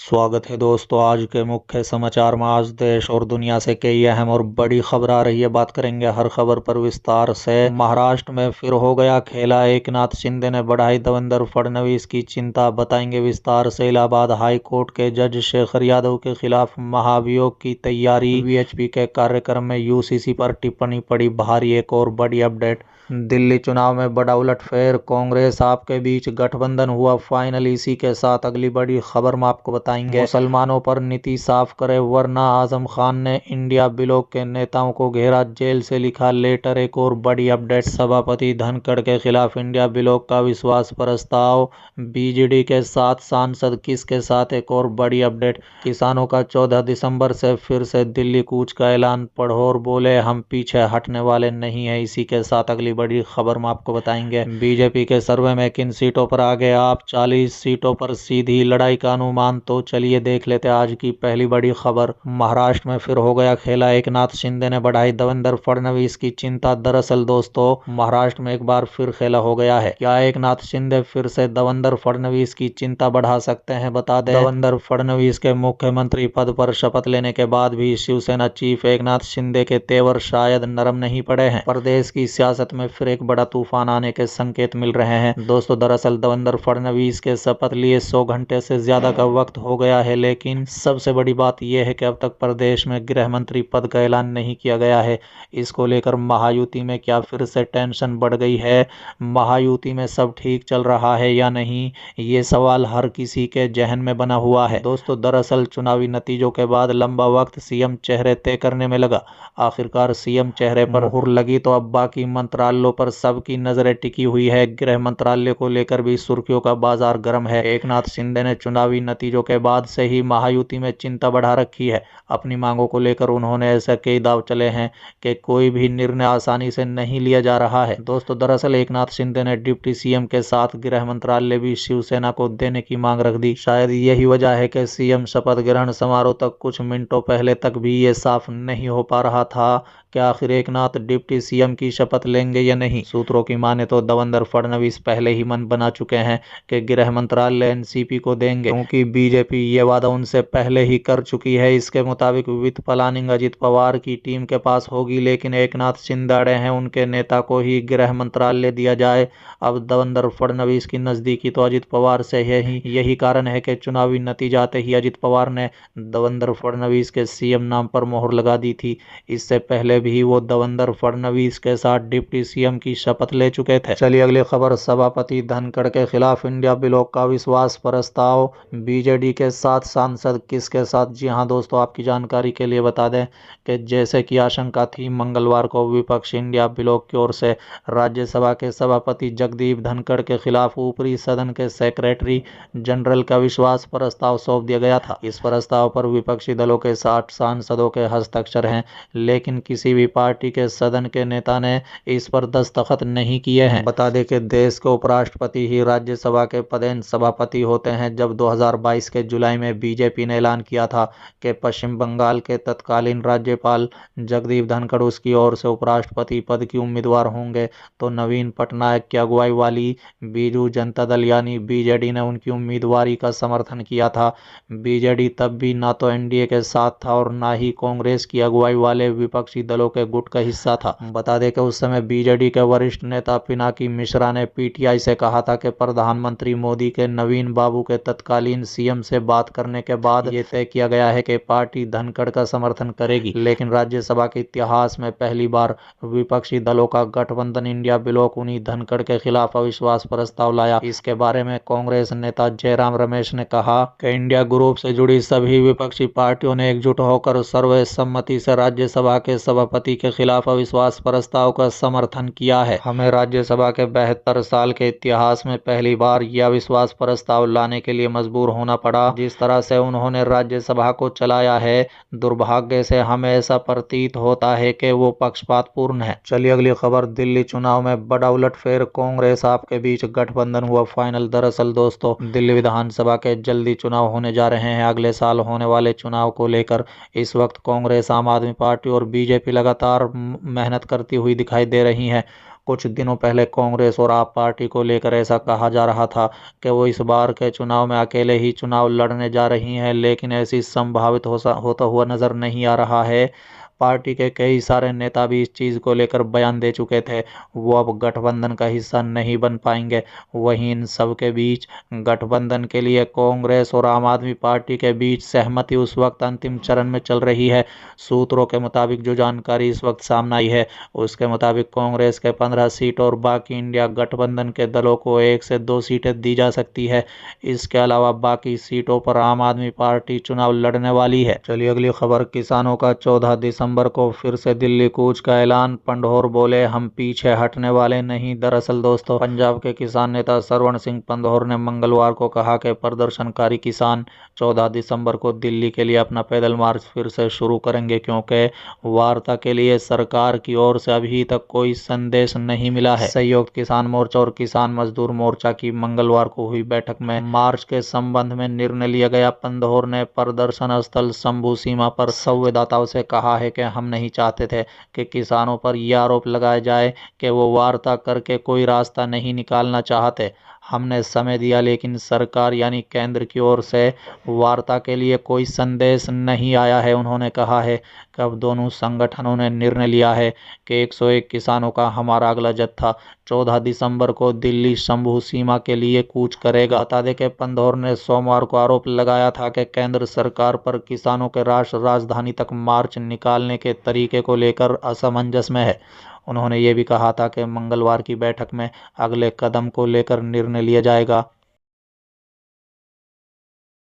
स्वागत है दोस्तों। आज के मुख्य समाचार में आज देश और दुनिया से कई अहम और बड़ी खबर आ रही है। बात करेंगे हर खबर पर विस्तार से। महाराष्ट्र में फिर हो गया खेला, एकनाथ शिंदे ने बढ़ाई देवेंद्र फडणवीस की चिंता, बताएंगे विस्तार से। इलाहाबाद हाई कोर्ट के जज शेखर यादव के खिलाफ महाभियोग की तैयारी, वीएचपी के कार्यक्रम में यूसीसी पर टिप्पणी पड़ी भारी। एक और बड़ी अपडेट, दिल्ली चुनाव में बड़ा उलटफेर, कांग्रेस आपके बीच गठबंधन हुआ फाइनल। इसी के साथ अगली बड़ी खबर में आपको बताएंगे, मुसलमानों पर नीति साफ करे वरना। आजम खान ने इंडिया ब्लॉक के नेताओं को घेरा, जेल से लिखा लेटर। एक और बड़ी अपडेट, सभापति धनखड़ के खिलाफ इंडिया ब्लॉक का विश्वास प्रस्ताव, बीजेडी के 7 सांसद किसके साथ। एक और बड़ी अपडेट, किसानों का 14 दिसंबर से फिर से दिल्ली कूच का ऐलान, पढ़ोर बोले हम पीछे हटने वाले नहीं है। इसी के साथ अगली बड़ी खबर में आपको बताएंगे, बीजेपी के सर्वे में किन सीटों पर आगे आप, 40 सीटों पर सीधी लड़ाई का अनुमान। तो चलिए देख लेते हैं आज की पहली बड़ी खबर। महाराष्ट्र में फिर हो गया खेला, एकनाथ शिंदे ने बढ़ाई देवेंद्र फडणवीस की चिंता। दरअसल दोस्तों, महाराष्ट्र में एक बार फिर खेला हो गया है। क्या एकनाथ शिंदे फिर से देवेंद्र फडणवीस की चिंता बढ़ा सकते हैं? बता दें, देवेंद्र फडणवीस के मुख्यमंत्री पद पर शपथ लेने के बाद भी शिवसेना चीफ एकनाथ शिंदे के तेवर शायद नरम नहीं पड़े हैं। प्रदेश की सियासत में फिर एक बड़ा तूफान आने के संकेत मिल रहे हैं। दोस्तों, दरअसल देवेंद्र फडणवीस के शपथ लिए 100 घंटे से ज्यादा का वक्त हो गया है, लेकिन सबसे बड़ी बात यह है कि अब तक प्रदेश में गृह मंत्री पद का ऐलान नहीं किया गया है। इसको लेकर महायुति में क्या फिर से टेंशन बढ़ गई है? महायुति में सब ठीक चल रहा है या नहीं, ये सवाल हर किसी के जहन में बना हुआ है। दोस्तों, दरअसल चुनावी नतीजों के बाद लंबा वक्त सीएम चेहरे तय करने में लगा। आखिरकार सीएम चेहरे पर मुहर लगी तो अब बाकी मंत्रालयों पर सबकी नजरें टिकी हुई है। गृह मंत्रालय को लेकर भी सुर्खियों का बाजार गर्म है। एकनाथ शिंदे ने चुनावी नतीजों के बाद से ही महायुति में चिंता बढ़ा रखी है। अपनी मांगों को लेकर उन्होंने ऐसे कई दाव चले हैं कि कोई भी निर्णय आसानी से नहीं लिया जा रहा है। दोस्तों, दरअसल एकनाथ शिंदे ने डिप्टी सीएम के साथ गृह मंत्रालय भी शिवसेना को देने की मांग रख दी। शायद यही वजह है कि सीएम शपथ ग्रहण समारोह तक कुछ मिनटों पहले तक भी ये साफ नहीं हो पा रहा था कि आखिर एकनाथ डिप्टी सीएम की शपथ लेंगे या नहीं। सूत्रों की माने तो देवेंद्र फडणवीस पहले ही मन बना चुके हैं कि गृह मंत्रालय एनसीपी को देंगे, क्योंकि बीजेपी ये वादा उनसे पहले ही कर चुकी है। इसके मुताबिक वित्त प्लानिंग अजित पवार की टीम के पास होगी, लेकिन एकनाथ शिंदे अड़े हैं उनके नेता को ही गृह मंत्रालय दिया जाए। अब देवेंद्र फडणवीस की नजदीकी तो अजित पवार से है ही, यही कारण है कि चुनावी नतीजा आते ही अजित पवार ने देवेंद्र फडणवीस के सीएम नाम पर मोहर लगा दी थी। इससे पहले भी वो देवेंद्र फडणवीस के साथ डिप्टी सीएम की शपथ ले चुके थे। चलिए अगली खबर, सभापति धनखड़ के खिलाफ इंडिया ब्लॉक का विश्वास प्रस्ताव, बीजेडी के 7 सांसद किसके साथ। जी हां दोस्तों, आपकी जानकारी के लिए बता दें कि जैसे कि आशंका थी, मंगलवार को विपक्ष इंडिया ब्लॉक की ओर से राज्यसभा के सभापति जगदीप धनखड़ के खिलाफ ऊपरी सदन के सेक्रेटरी जनरल का विश्वास प्रस्ताव सौंप दिया गया था। इस प्रस्ताव पर विपक्षी दलों के 60 सांसदों के हस्ताक्षर हैं, लेकिन किसी भी पार्टी के सदन के नेता ने इस पर दस्तखत नहीं किए हैं। बता दें कि देश के उपराष्ट्रपति ही राज्यसभा के पदेन सभापति होते हैं। जब 2022 के जुलाई में बीजेपी ने ऐलान किया था कि पश्चिम बंगाल के तत्कालीन राज्यपाल जगदीप धनखड़ उसकी ओर से उपराष्ट्रपति पद की उम्मीदवार होंगे, तो नवीन पटनायक की अगुवाई वाली बीजू जनता दल यानी बीजेडी ने उनकी उम्मीदवारी का समर्थन किया था। बीजेडी तब भी ना तो एनडीए के साथ था और ना ही कांग्रेस की अगुवाई वाले विपक्षी दलों के गुट का हिस्सा था। बता दें कि उस समय बीजेडी के वरिष्ठ नेता पिनाकी मिश्रा ने पीटीआई से कहा था कि प्रधानमंत्री मोदी के नवीन बाबू के तत्कालीन सीएम से बात करने के बाद ये तय किया गया है कि पार्टी धनखड़ का समर्थन करेगी। लेकिन राज्यसभा के इतिहास में पहली बार विपक्षी दलों का गठबंधन इंडिया ब्लॉक उन्हीं धनखड़ के खिलाफ अविश्वास प्रस्ताव लाया। इसके बारे में कांग्रेस नेता जयराम रमेश ने कहा कि इंडिया ग्रुप से जुड़ी सभी विपक्षी पार्टियों ने एकजुट होकर सर्वसम्मति से राज्यसभा के सभापति के खिलाफ अविश्वास प्रस्ताव का समर्थन किया है। हमें राज्यसभा के 72 साल के इतिहास में पहली बार यह अविश्वास प्रस्ताव लाने के लिए मजबूर होना पड़ा। जिस तरह से उन्होंने राज्यसभा को चलाया है, दुर्भाग्य से हमें ऐसा प्रतीत होता है कि वो पक्षपातपूर्ण है। चलिए अगली खबर, दिल्ली चुनाव में बड़ा उलटफेर, कांग्रेस आपके बीच गठबंधन हुआ फाइनल। दरअसल दोस्तों, दिल्ली विधानसभा के जल्दी चुनाव होने जा रहे हैं। अगले साल होने वाले चुनाव को लेकर इस वक्त कांग्रेस, आम आदमी पार्टी और बीजेपी लगातार मेहनत करती हुई दिखाई दे रही हैं। कुछ दिनों पहले कांग्रेस और आप पार्टी को लेकर ऐसा कहा जा रहा था कि वो इस बार के चुनाव में अकेले ही चुनाव लड़ने जा रही हैं, लेकिन ऐसी संभावित होता हुआ नजर नहीं आ रहा है। पार्टी के कई सारे नेता भी इस चीज को लेकर बयान दे चुके थे, वो अब गठबंधन का हिस्सा नहीं बन पाएंगे। वहीं इन सब के बीच गठबंधन के लिए कांग्रेस और आम आदमी पार्टी के बीच सहमति उस वक्त अंतिम चरण में चल रही है। सूत्रों के मुताबिक जो जानकारी इस वक्त सामने आई है, उसके मुताबिक कांग्रेस के 15 सीट और बाकी इंडिया गठबंधन के दलों को 1 से 2 सीटें दी जा सकती है। इसके अलावा बाकी सीटों पर आम आदमी पार्टी चुनाव लड़ने वाली है। चलिए अगली खबर, किसानों का 14 दिसंबर को फिर से दिल्ली कूच का ऐलान, पंढोर बोले हम पीछे हटने वाले नहीं। दरअसल दोस्तों, पंजाब के किसान नेता सरवण सिंह पंढोर ने मंगलवार को कहा कि प्रदर्शनकारी किसान 14 दिसंबर को दिल्ली के लिए अपना पैदल मार्च फिर से शुरू करेंगे, क्योंकि वार्ता के लिए सरकार की ओर से अभी तक कोई संदेश नहीं मिला है। संयुक्त किसान मोर्चा और किसान मजदूर मोर्चा की मंगलवार को हुई बैठक में मार्च के संबंध में निर्णय लिया गया। पंढोर ने प्रदर्शन स्थल शंभू सीमा पर संवाददाताओं से कहा है कि हम नहीं चाहते थे कि किसानों पर यह आरोप लगाया जाए कि वो वार्ता करके कोई रास्ता नहीं निकालना चाहते। हमने समय दिया, लेकिन सरकार यानी केंद्र की ओर से वार्ता के लिए कोई संदेश नहीं आया है। उन्होंने कहा है कि अब दोनों संगठनों ने निर्णय लिया है कि 101 किसानों का हमारा अगला जत्था 14 दिसंबर को दिल्ली शंभू सीमा के लिए कूच करेगा। बता दें कि पंढोर ने सोमवार को आरोप लगाया था कि केंद्र सरकार पर किसानों के राष्ट्र राजधानी तक मार्च निकालने के तरीके को लेकर असमंजस में है। उन्होंने ये भी कहा था कि मंगलवार की बैठक में अगले कदम को लेकर निर्णय लिया जाएगा।